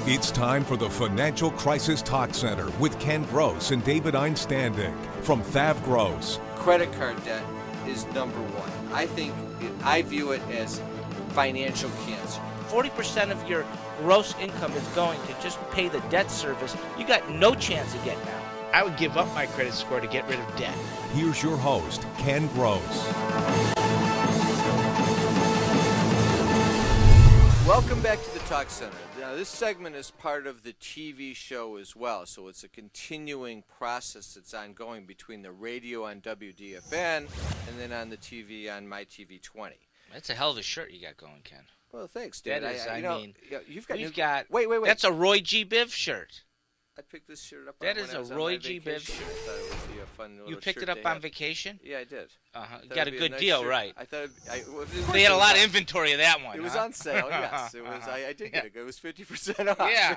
It's time for the Financial Crisis Talk Center with Ken Gross and David Einstanding from Thav Gross. Credit card debt is number one. I view it as financial cancer. 40% of your gross income is going to just pay the debt service. You got no chance of getting out. I would give up my credit score to get rid of debt. Here's your host, Ken Gross. Welcome back to the Talk Center. Now, this segment is part of the TV show as well, so it's a continuing process that's ongoing between the radio on WDFN and then on the TV on My TV 20. That's a hell of a shirt you got going, Ken. Well, thanks, Dad. That is, you've got. Wait. That's a Roy G. Biv shirt. I picked this shirt up. That is a Roy G. Biv shirt. I thought it would be a fun little You picked shirt it up on vacation? Yeah, I did. You got a good deal, shirt. right? I thought they had a lot of inventory of that one. It was on sale. Yes, it was. I did get it. It was 50% off. Yeah,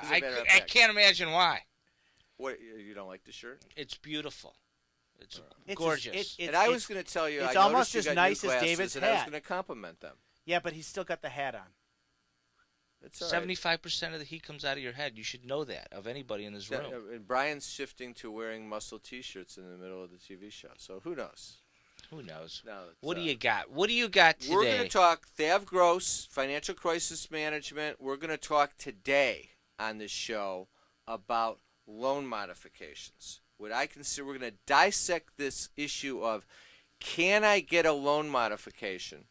I can't imagine why. What, you don't like the shirt? It's beautiful. It's gorgeous. And I was going to tell you, it's I almost noticed as you got nice new as glasses, David's and I was hat. going to compliment them. Yeah, but he's still got the hat on. It's all right. 75% of the heat comes out of your head. You should know that of anybody in this room. And Brian's shifting to wearing muscle T-shirts in the middle of the TV show, so who knows? Who knows? No, what do you got? What do you got today? We're going to talk Thav Gross, financial crisis management. We're going to talk today on this show about loan modifications. What I consider, we're going to dissect this issue of, can I get a loan modification?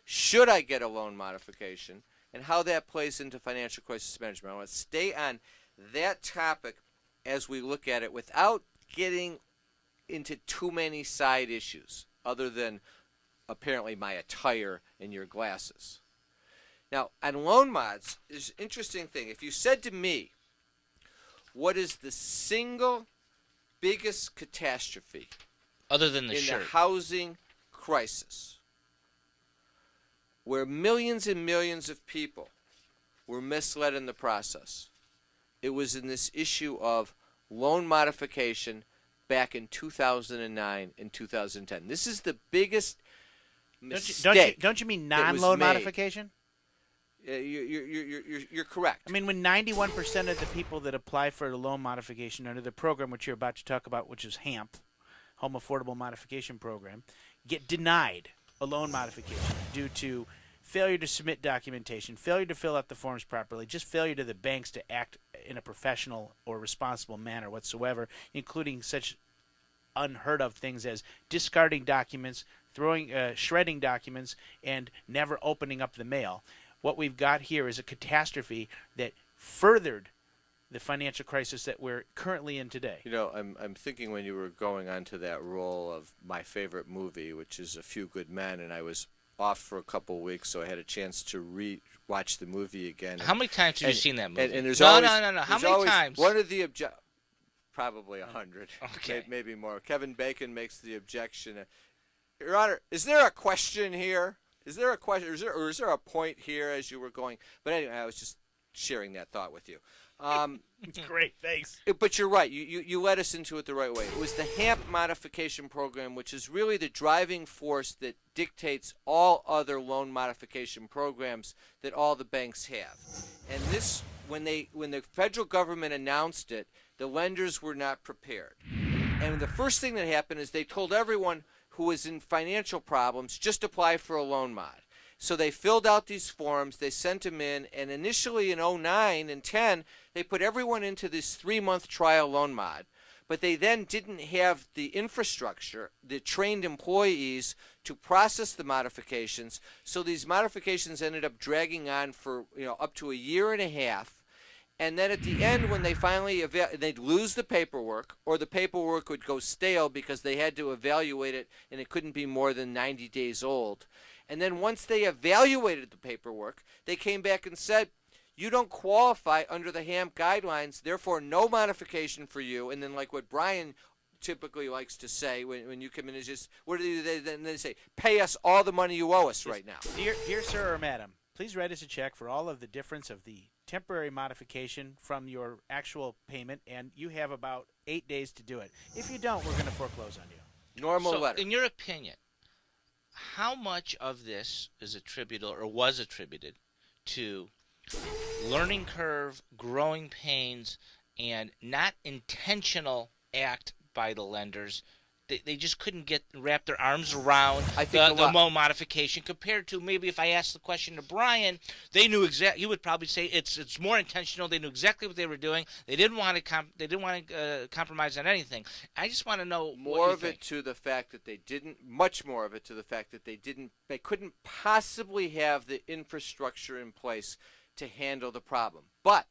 Should I get a loan modification? And how that plays into financial crisis management. I want to stay on that topic as we look at it without getting into too many side issues other than apparently my attire and your glasses. Now, on loan mods, there's an interesting thing. If you said to me, what is the single biggest catastrophe other than the the housing crisis, where millions and millions of people were misled in the process? It was in this issue of loan modification back in 2009 and 2010. This is the biggest mistake. Don't you mean non-loan modification? You're correct. I mean, when 91% of the people that apply for a loan modification under the program, which you're about to talk about, which is HAMP, Home Affordable Modification Program, get denied a loan modification due to failure to submit documentation, failure to fill out the forms properly, just failure to the banks to act in a professional or responsible manner whatsoever, including such unheard of things as discarding documents, shredding documents, and never opening up the mail. What we've got here is a catastrophe that furthered the financial crisis that we're currently in today. You know, I'm thinking when you were going on to that role of my favorite movie, which is A Few Good Men, and I was off for a couple of weeks, so I had a chance to re-watch the movie again. How many times have you seen that movie? And there's no. How many times? One of the probably 100, okay, maybe more. Kevin Bacon makes the objection. Your Honor, is there a question here? Is there a question, or is there a point here as you were going? But anyway, I was just sharing that thought with you. Great, thanks. But you're right. You led us into it the right way. It was the HAMP modification program, which is really the driving force that dictates all other loan modification programs that all the banks have. And this, when the federal government announced it, the lenders were not prepared. And the first thing that happened is they told everyone who was in financial problems, just apply for a loan mod. So they filled out these forms, they sent them in, and initially in 09 and 10, they put everyone into this 3-month trial loan mod. But they then didn't have the infrastructure, the trained employees to process the modifications. So these modifications ended up dragging on for up to a year and a half. And then at the end, when they finally they'd lose the paperwork, or the paperwork would go stale because they had to evaluate it, and it couldn't be more than 90 days old. And then once they evaluated the paperwork, they came back and said, you don't qualify under the HAMP guidelines, therefore no modification for you. And then like what Brian typically likes to say when you come in is just, what do they then they say? Pay us all the money you owe us right now. Dear sir or madam, please write us a check for all of the difference of the temporary modification from your actual payment, and you have about 8 days to do it. If you don't, we're going to foreclose on you. Normal letter. In your opinion, how much of this is attributable or was attributed to learning curve, growing pains, and not intentional act by the lenders. They just couldn't wrap their arms around the loan modification compared to maybe if I asked the question to Brian, they knew exactly. He would probably say it's more intentional. They knew exactly what they were doing. They didn't want to compromise on anything. I just want to know more of it to the fact that they didn't. Much more of it to the fact that they didn't. They couldn't possibly have the infrastructure in place to handle the problem, but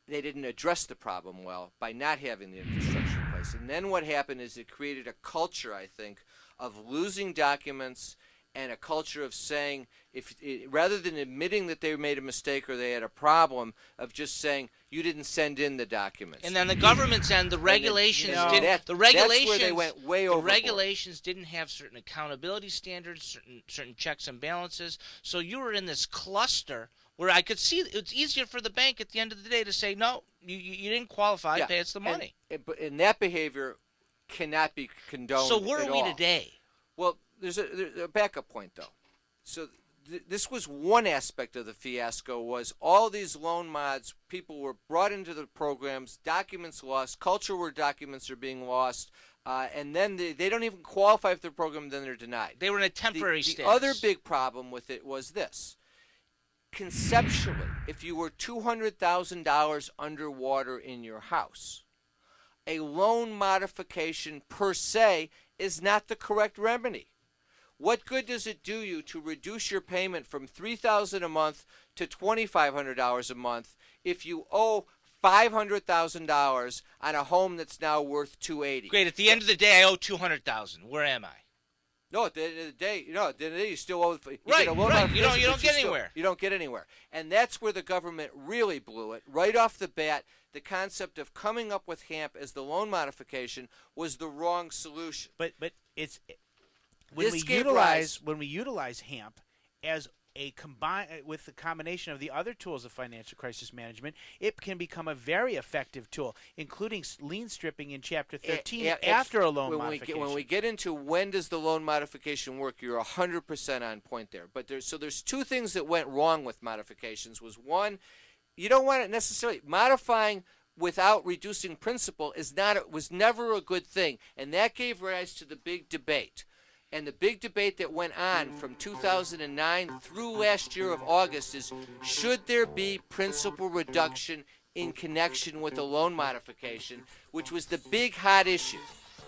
they didn't address the problem well by not having the infrastructure in place. And then what happened is it created a culture, I think, of losing documents and a culture of saying, rather than admitting that they made a mistake or they had a problem, of just saying, you didn't send in the documents. And then the government's end, the regulations that's where they went way overboard. The regulations didn't have certain accountability standards, certain checks and balances. So you were in this cluster where I could see it's easier for the bank at the end of the day to say, no, you didn't qualify, pay us the money. And that behavior cannot be condoned. So where are we today? Well, there's a backup point, though. So this was one aspect of the fiasco, was all these loan mods, people were brought into the programs, documents lost, culture where documents are being lost, and then they don't even qualify for the program, then they're denied. They were in a temporary status. The other big problem with it was this. Conceptually, if you were $200,000 underwater in your house, a loan modification per se is not the correct remedy. What good does it do you to reduce your payment from $3,000 a month to $2,500 a month if you owe $500,000 on a home that's now worth $280,000? Great. At the end of the day, I owe $200,000. Where am I? No, at the end of the day, you still owe. Right. You don't get anywhere. You don't get anywhere, and that's where the government really blew it right off the bat. The concept of coming up with HAMP as the loan modification was the wrong solution. But it's when we utilize HAMP as with the combination of the other tools of financial crisis management, it can become a very effective tool, including lien stripping in Chapter 13 after a loan modification. When we get into when does the loan modification work, you're 100% on point there. But there's two things that went wrong with modifications. Was one, you don't want it necessarily modifying without reducing principal was never a good thing, and that gave rise to the big debate. And the big debate that went on from 2009 through last year of August is, should there be principal reduction in connection with a loan modification, which was the big hot issue.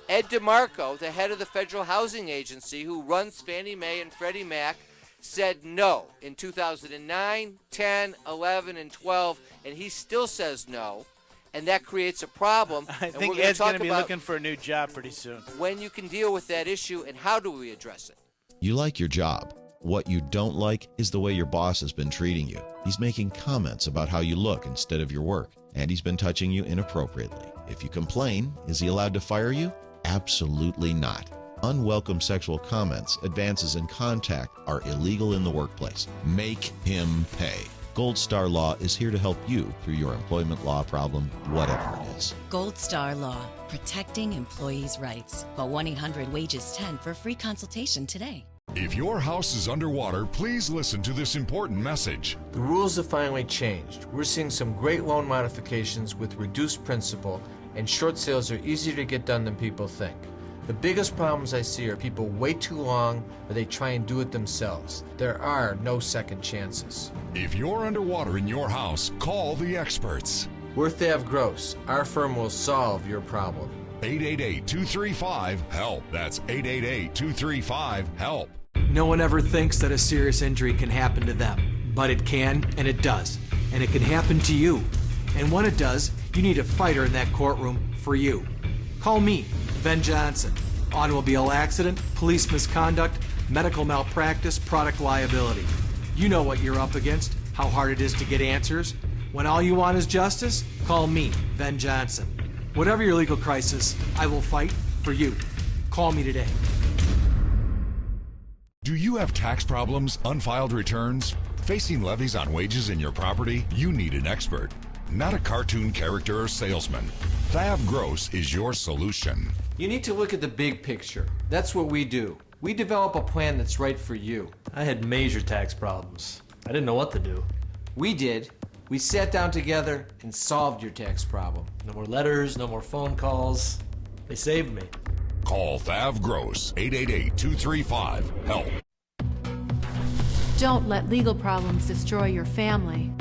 Ed DeMarco, the head of the Federal Housing Agency, who runs Fannie Mae and Freddie Mac, said no in 2009, 10, 11, and 12, and he still says no. And that creates a problem. I think Ed's going to be looking for a new job pretty soon. When you can deal with that issue and how do we address it? You like your job. What you don't like is the way your boss has been treating you. He's making comments about how you look instead of your work, and he's been touching you inappropriately. If you complain, is he allowed to fire you? Absolutely not. Unwelcome sexual comments, advances in contact are illegal in the workplace. Make him pay. Gold Star Law is here to help you through your employment law problem, whatever it is. Gold Star Law, protecting employees' rights. Call 1-800-WAGES-10 for a free consultation today. If your house is underwater, please listen to this important message. The rules have finally changed. We're seeing some great loan modifications with reduced principal, and short sales are easier to get done than people think. The biggest problems I see are people wait too long or they try and do it themselves. There are no second chances. If you're underwater in your house, call the experts. We're Thav Gross. Our firm will solve your problem. 888-235-HELP. That's 888-235-HELP. No one ever thinks that a serious injury can happen to them, but it can, and it does. And it can happen to you. And when it does, you need a fighter in that courtroom for you. Call me, Ben Johnson. Automobile accident, police misconduct, medical malpractice, product liability. You know what you're up against, how hard it is to get answers. When all you want is justice, call me, Ben Johnson. Whatever your legal crisis, I will fight for you. Call me today. Do you have tax problems, unfiled returns, facing levies on wages in your property? You need an expert, not a cartoon character or salesman. Thav Gross is your solution. You need to look at the big picture. That's what we do. We develop a plan that's right for you. I had major tax problems. I didn't know what to do. We did. We sat down together and solved your tax problem. No more letters, no more phone calls. They saved me. Call Thav Gross, 888-235-HELP. Don't let legal problems destroy your family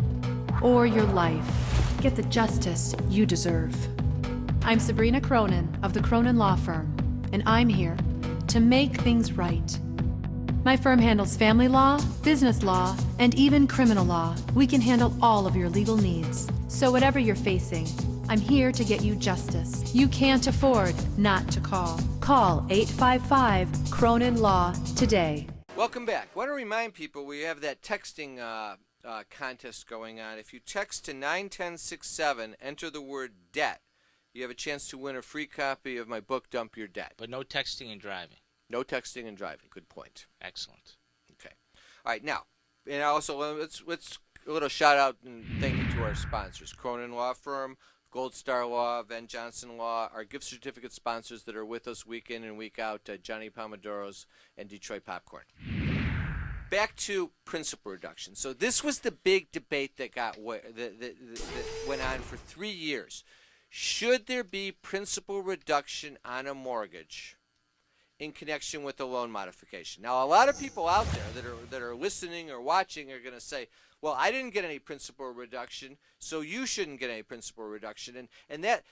or your life. Get the justice you deserve. I'm Sabrina Cronin of the Cronin Law Firm, and I'm here to make things right. My firm handles family law, business law, and even criminal law. We can handle all of your legal needs. So whatever you're facing, I'm here to get you justice. You can't afford not to call. Call 855-CRONIN-LAW today. Welcome back. I want to remind people we have that texting contest going on. If you text to 91067, enter the word debt, you have a chance to win a free copy of my book, Dump Your Debt. But no texting and driving. No texting and driving. Good point. Excellent. Okay. All right. Now, and also let's a little shout out and thank you to our sponsors: Cronin Law Firm, Gold Star Law, Van Johnson Law, our gift certificate sponsors that are with us week in and week out: Johnny Pomodoros and Detroit Popcorn. Back to principal reduction. So this was the big debate that that went on for 3 years. Should there be principal reduction on a mortgage in connection with the loan modification? Now, a lot of people out there that are listening or watching are going to say, well, I didn't get any principal reduction, so you shouldn't get any principal reduction. And that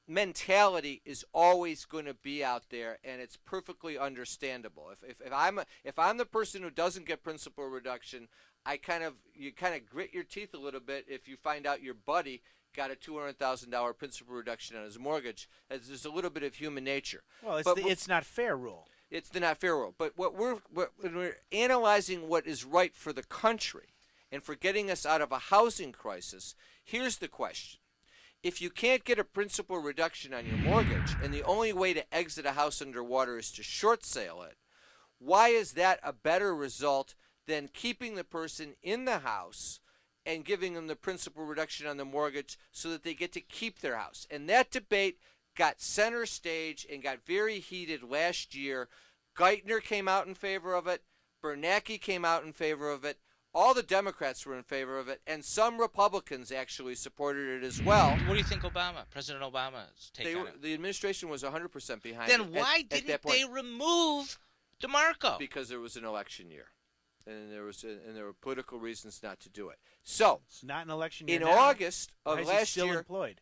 mentality is always going to be out there, and it's perfectly understandable. If I'm the person who doesn't get principal reduction, you kind of grit your teeth a little bit if you find out your buddy got a $200,000 principal reduction on his mortgage. There's a little bit of human nature. Well, it's not fair rule. It's the not fair rule. But when we're analyzing what is right for the country and for getting us out of a housing crisis, here's the question. If you can't get a principal reduction on your mortgage and the only way to exit a house underwater is to short sale it, why is that a better result than keeping the person in the house and giving them the principal reduction on the mortgage so that they get to keep their house? And that debate got center stage and got very heated last year. Geithner came out in favor of it. Bernanke came out in favor of it. All the Democrats were in favor of it, and some Republicans actually supported it as well. What do you think President Obama's take on it? The administration was 100% behind it. Then why didn't they remove DeMarco? Because there was an election year. And there were political reasons not to do it. So it's not an election year. In August of last year, still employed?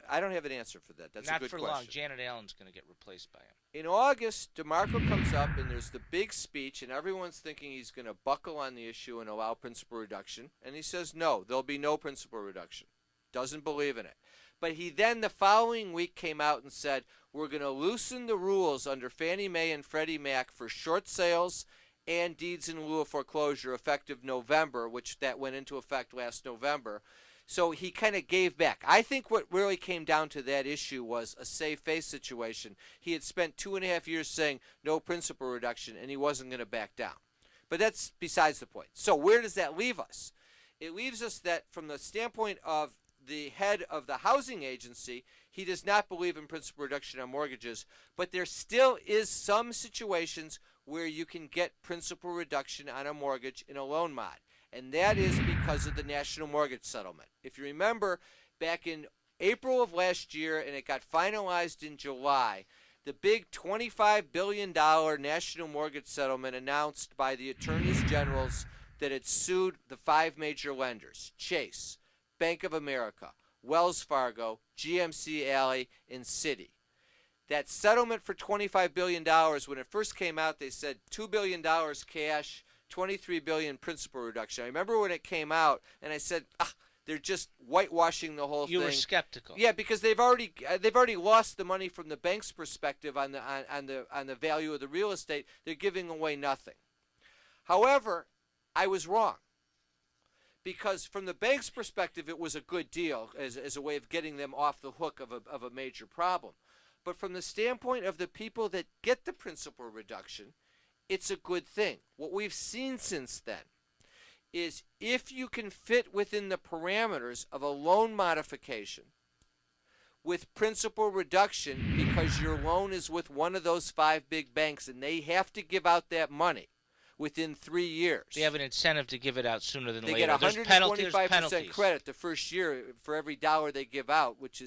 I don't have an answer for that. That's a good question. Not for long. Janet Allen's going to get replaced by him. In August, DeMarco comes up and there's the big speech, and everyone's thinking he's going to buckle on the issue and allow principal reduction. And he says, no, there'll be no principal reduction. Doesn't believe in it. But he then the following week came out and said, we're going to loosen the rules under Fannie Mae and Freddie Mac for short sales and deeds in lieu of foreclosure effective November, which that went into effect last November. So he kind of gave back. I think what really came down to that issue was a save face situation. He had spent 2.5 years saying no principal reduction, and he wasn't going to back down. But that's besides the point. So where does that leave us? It leaves us that from the standpoint of the head of the housing agency, he does not believe in principal reduction on mortgages, but there still is some situations where you can get principal reduction on a mortgage in a loan mod. And that is because of the national mortgage settlement. If you remember, back in April of last year, and it got finalized in July, the big $25 billion national mortgage settlement announced by the attorneys generals that had sued the 5 major lenders: Chase, Bank of America, Wells Fargo, GMC Alley, and Citi. That settlement for $25 billion, when it first came out, they said $2 billion cash, $23 billion principal reduction. I remember when it came out, and I said, they're just whitewashing the whole thing. You were skeptical. Yeah, because they've already lost the money from the bank's perspective on the value of the real estate. They're giving away nothing. However, I was wrong, because from the bank's perspective, it was a good deal as a way of getting them off the hook of a major problem. But from the standpoint of the people that get the principal reduction, it's a good thing. What we've seen since then is if you can fit within the parameters of a loan modification with principal reduction because your loan is with one of those 5 big banks and they have to give out that money, within 3 years. They have an incentive to give it out sooner than later. They get 125% credit the first year for every dollar they give out, which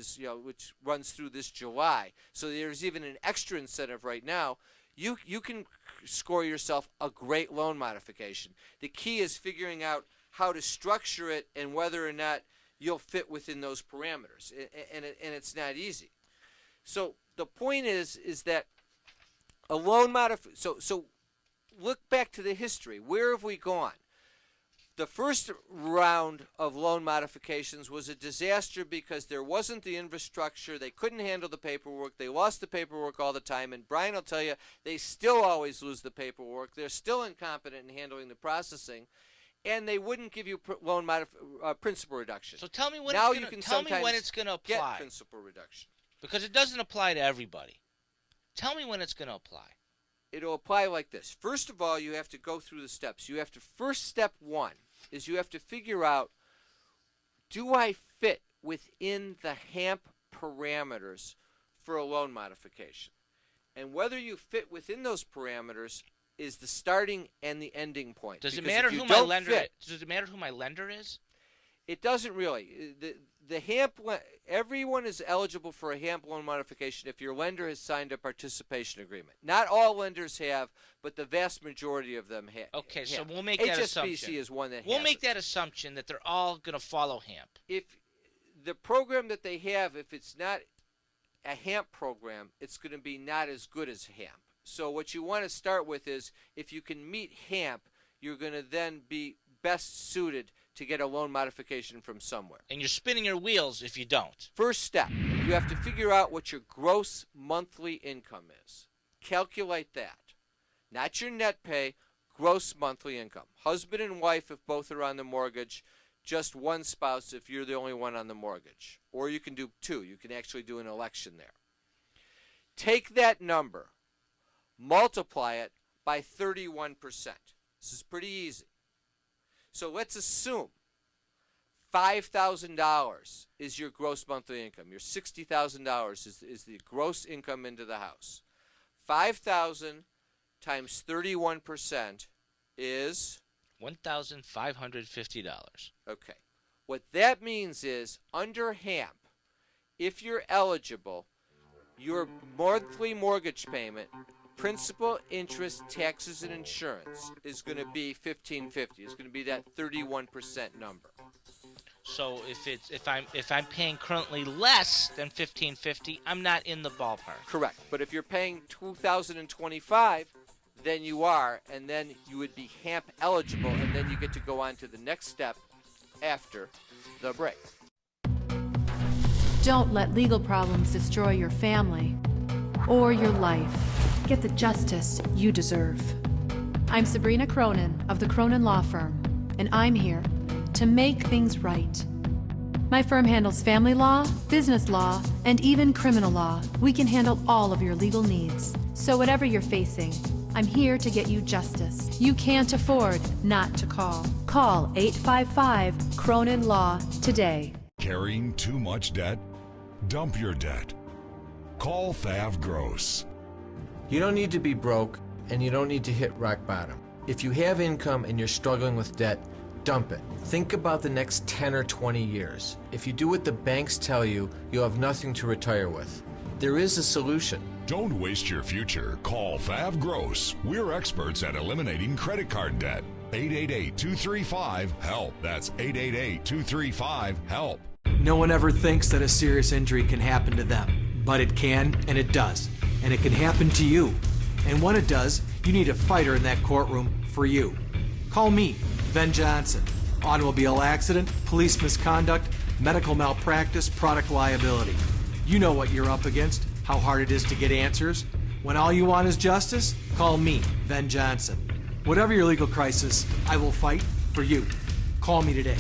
runs through this July. So there's even an extra incentive right now. You can score yourself a great loan modification. The key is figuring out how to structure it and whether or not you'll fit within those parameters, and it's not easy. So the point is that a loan modification. So look back to the history. Where have we gone? The first round of loan modifications was a disaster because there wasn't the infrastructure. They couldn't handle the paperwork. They lost the paperwork all the time. And Brian will tell you, they still always lose the paperwork. They're still incompetent in handling the processing. And they wouldn't give you loan principal reduction. So tell me when it's going to apply. Get principal reduction. Because it doesn't apply to everybody. Tell me when it's going to apply. It'll apply like this. First of all, you have to go through the steps. First step one is you have to figure out, do I fit within the HAMP parameters for a loan modification? And whether you fit within those parameters is the starting and the ending point. Does it matter who my lender is? It doesn't really. The HAMP, everyone is eligible for a HAMP loan modification if your lender has signed a participation agreement. Not all lenders have, but the vast majority of them have. Okay, so we'll make that assumption. HSBC is one that we'll make that assumption that they're all going to follow HAMP. If the program that they have, if it's not a HAMP program, it's going to be not as good as HAMP. So what you want to start with is, if you can meet HAMP, you're going to then be best suited to get a loan modification from somewhere. And you're spinning your wheels if you don't. First step, you have to figure out what your gross monthly income is. Calculate that. Not your net pay, gross monthly income. Husband and wife if both are on the mortgage, just one spouse if you're the only one on the mortgage. Or you can do two. You can actually do an election there. Take that number, multiply it by 31%. This is pretty easy. So let's assume $5,000 is your gross monthly income. Your $60,000 is the gross income into the house. 5,000 times 31% is $1,550. Okay. What that means is, under HAMP, if you're eligible, your monthly mortgage payment, principal, interest, taxes, and insurance is going to be $1,550. It's going to be that 31% number. So if I'm paying currently less than $1,550, I'm not in the ballpark. Correct. But if you're paying $2,025, then you are, and then you would be HAMP eligible, and then you get to go on to the next step after the break. Don't let legal problems destroy your family or your life. Get the justice you deserve. I'm Sabrina Cronin of the Cronin Law Firm, and I'm here to make things right. My firm handles family law, business law, and even criminal law. We can handle all of your legal needs. So whatever you're facing, I'm here to get you justice. You can't afford not to call. Call 855-CRONIN-LAW today. Carrying too much debt? Dump your debt. Call Thav Gross. You don't need to be broke, and you don't need to hit rock bottom. If you have income and you're struggling with debt, dump it. Think about the next 10 or 20 years. If you do what the banks tell you, you'll have nothing to retire with. There is a solution. Don't waste your future. Call Thav Gross. We're experts at eliminating credit card debt. 888-235-HELP. That's 888-235-HELP. No one ever thinks that a serious injury can happen to them, but it can, and it does. And it can happen to you. And when it does, you need a fighter in that courtroom for you. Call me, Ben Johnson. Automobile accident, police misconduct, medical malpractice, product liability. You know what you're up against, how hard it is to get answers. When all you want is justice, call me, Ben Johnson. Whatever your legal crisis, I will fight for you. Call me today.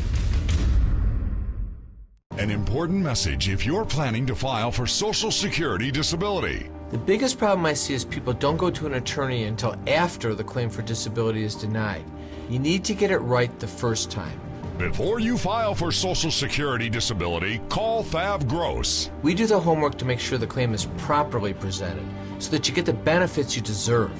An important message if you're planning to file for Social Security disability. The biggest problem I see is people don't go to an attorney until after the claim for disability is denied. You need to get it right the first time. Before you file for Social Security disability, call Thav Gross. We do the homework to make sure the claim is properly presented so that you get the benefits you deserve.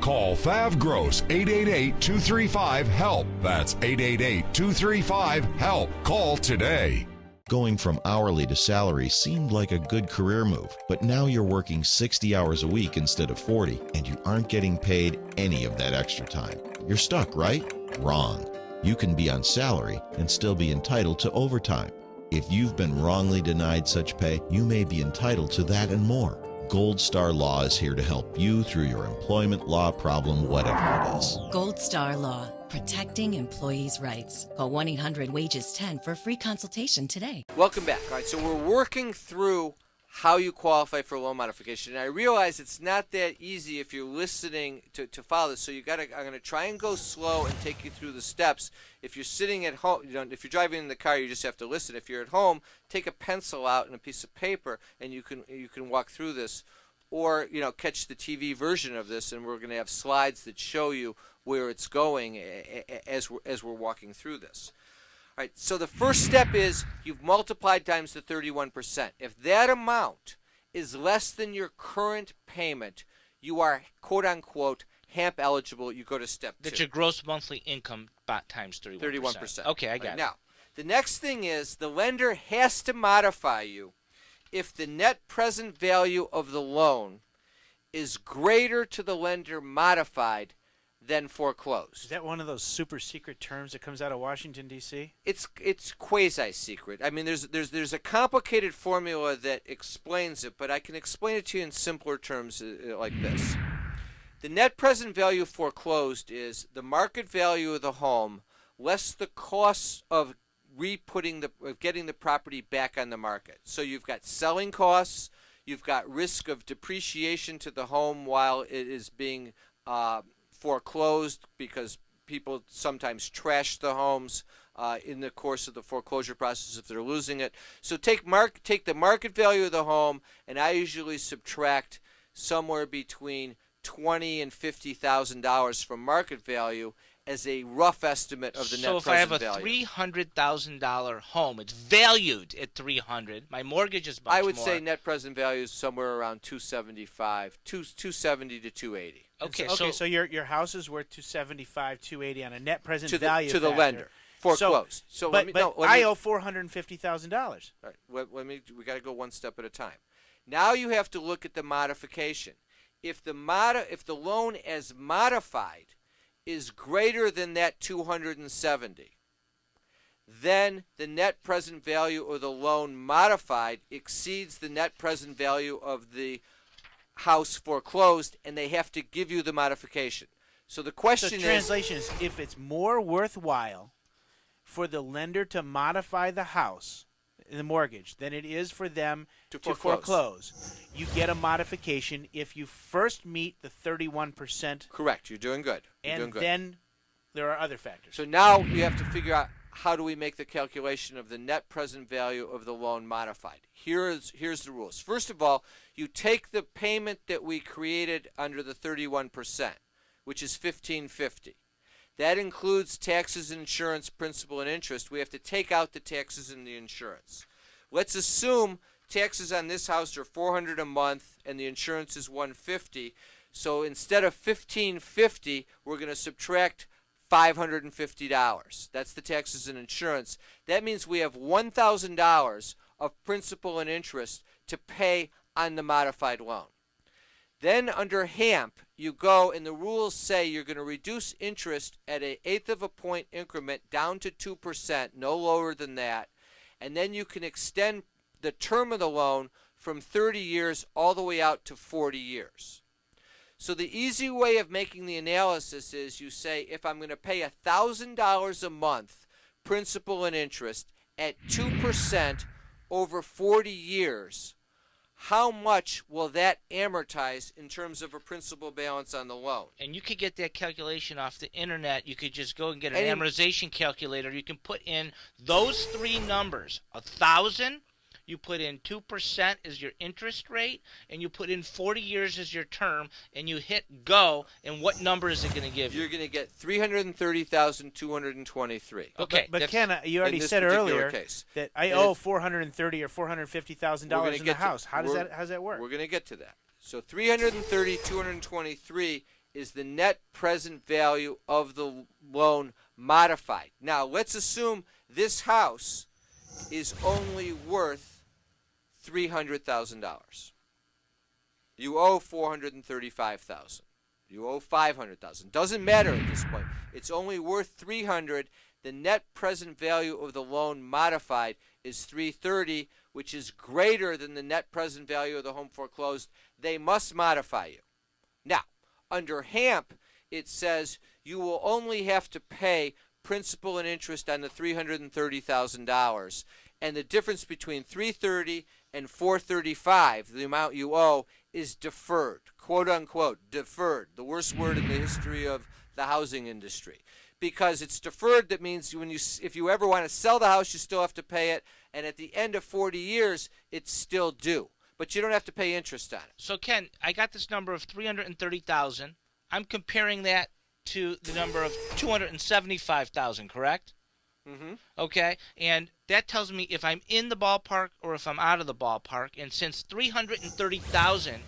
Call Thav Gross, 888-235-HELP. That's 888-235-HELP. Call today. Going from hourly to salary seemed like a good career move, but now you're working 60 hours a week instead of 40, and you aren't getting paid any of that extra time. You're stuck, right? Wrong. You can be on salary and still be entitled to overtime. If you've been wrongly denied such pay, you may be entitled to that and more. Gold Star Law is here to help you through your employment law problem, whatever it is. Gold Star Law, protecting employees' rights. Call 1-800-WAGES-10 for a free consultation today. Welcome back. All right, so we're working through how you qualify for loan modification. And I realize it's not that easy if you're listening to follow this. So I'm going to try and go slow and take you through the steps. If you're sitting at home, if you're driving in the car, you just have to listen. If you're at home, take a pencil out and a piece of paper, and you can walk through this, or catch the TV version of this, and we're going to have slides that show you where it's going as we're walking through this. All right, so the first step is you've multiplied times the 31%. If that amount is less than your current payment, you are, quote-unquote, HAMP eligible. You go to step 2. That's your gross monthly income times 31%. 31%. Okay, I got it. Now, the next thing is the lender has to modify you if the net present value of the loan is greater to the lender modified than foreclosed. Is that one of those super secret terms that comes out of Washington, D.C.? It's quasi-secret. I mean, there's a complicated formula that explains it, but I can explain it to you in simpler terms like this. The net present value foreclosed is the market value of the home less the costs of getting the property back on the market. So you've got selling costs, you've got risk of depreciation to the home while it is being foreclosed, because people sometimes trash the homes in the course of the foreclosure process if they're losing it. So take the market value of the home, and I usually subtract somewhere between $20,000 and $50,000 from market value as a rough estimate of the net present value. So if I have a $300,000 home, it's valued at $300,000. My mortgage is much more. I would say net present value is somewhere around $270 to $280. Okay, so your house is worth $275, $280 on a net present value to the lender, foreclosed. But I owe $450,000. All right, we got to go one step at a time. Now you have to look at the modification. If the loan as modified is greater than that $270, then the net present value of the loan modified exceeds the net present value of the house foreclosed, and they have to give you the modification. So the question is... The translation is, if it's more worthwhile for the lender to modify the house, the mortgage, than it is for them to foreclose, you get a modification if you first meet the 31%. Correct. You're doing good. Then there are other factors. So now you have to figure out, how do we make the calculation of the net present value of the loan modified? Here's the rules. First of all, you take the payment that we created under the 31%, which is $1,550. That includes taxes, insurance, principal, and interest. We have to take out the taxes and the insurance. Let's assume taxes on this house are $400 a month and the insurance is $150. So instead of $1,550, we're going to subtract $550. That's the taxes and insurance. That means we have $1,000 of principal and interest to pay on the modified loan. Then under HAMP, you go, and the rules say you're going to reduce interest at an 1/8 of a point increment down to 2%, no lower than that. And then you can extend the term of the loan from 30 years all the way out to 40 years. So the easy way of making the analysis is you say, if I'm going to pay $1,000 a month principal and interest at 2% over 40 years, how much will that amortize in terms of a principal balance on the loan? And you could get that calculation off the internet. You could just go and get an amortization calculator. You can put in those three numbers: 1,000. You put in 2% as your interest rate, and you put in 40 years as your term, and you hit go, and what number is it going to give you? You're going to get $330,223. Okay. But Ken, you already said earlier that I owe $430,000 or $450,000 in the house. How does that work? We're going to get to that. So $330,223 is the net present value of the loan modified. Now, let's assume this house is only worth $300,000. You owe $435,000. You owe $500,000. Doesn't matter at this point. It's only worth $300,000. The net present value of the loan modified is $330,000, which is greater than the net present value of the home foreclosed. They must modify you. Now, under HAMP, it says you will only have to pay principal and interest on the $330,000, and the difference between $330,000 and $435,000, the amount you owe, is deferred, quote unquote, deferred, the worst word in the history of the housing industry. Because it's deferred, that means if you ever want to sell the house, you still have to pay it, and at the end of 40 years, it's still due. But you don't have to pay interest on it. So, Ken, I got this number of $330,000. I'm comparing that to the number of $275,000, correct? Mm-hmm. Okay, and that tells me if I'm in the ballpark or if I'm out of the ballpark. And since $330,000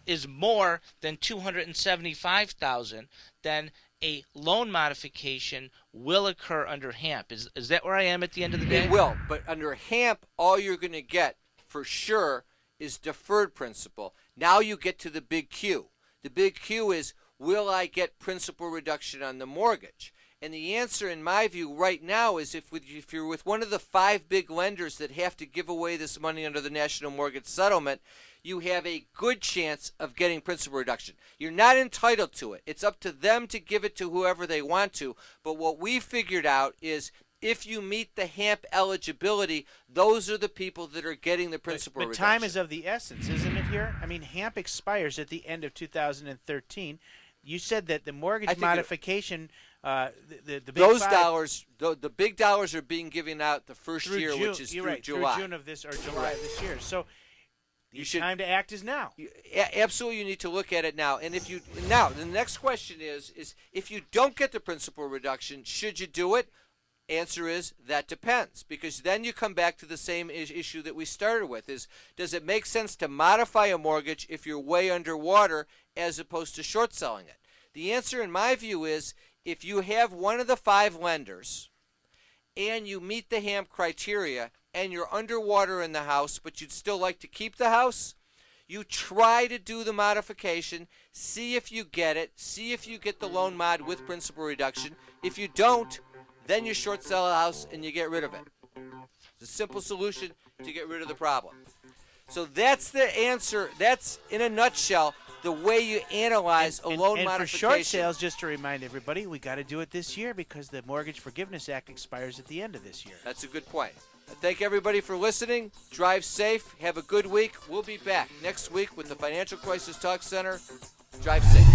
is more than $275,000, then a loan modification will occur under HAMP. Is that where I am at the end of the day? It will, but under HAMP, all you're going to get for sure is deferred principal. Now you get to the big Q. The big Q is, will I get principal reduction on the mortgage? And the answer, in my view, right now is if you're with one of the 5 big lenders that have to give away this money under the National Mortgage Settlement, you have a good chance of getting principal reduction. You're not entitled to it. It's up to them to give it to whoever they want to. But what we figured out is if you meet the HAMP eligibility, those are the people that are getting the principal reduction. But time is of the essence, isn't it here? I mean, HAMP expires at the end of 2013. You said that the mortgage modification, the big those dollars, the big dollars are being given out the first year, June, which is through July. Through June of this or July of this year. So the time to act is now. Absolutely, you need to look at it now. And now the next question is if you don't get the principal reduction, should you do it? Answer is that depends, because then you come back to the same issue that we started with, is does it make sense to modify a mortgage if you're way underwater as opposed to short selling it? The answer in my view is if you have one of the 5 lenders and you meet the HAMP criteria and you're underwater in the house but you'd still like to keep the house, you try to do the modification, see if you get it, see if you get the loan mod with principal reduction. If you don't, then you short sell a house and you get rid of it. It's a simple solution to get rid of the problem. So that's the answer. That's, in a nutshell, the way you analyze a loan modification. And for short sales, just to remind everybody, we got to do it this year because the Mortgage Forgiveness Act expires at the end of this year. That's a good point. Thank everybody for listening. Drive safe. Have a good week. We'll be back next week with the Financial Crisis Talk Center. Drive safe.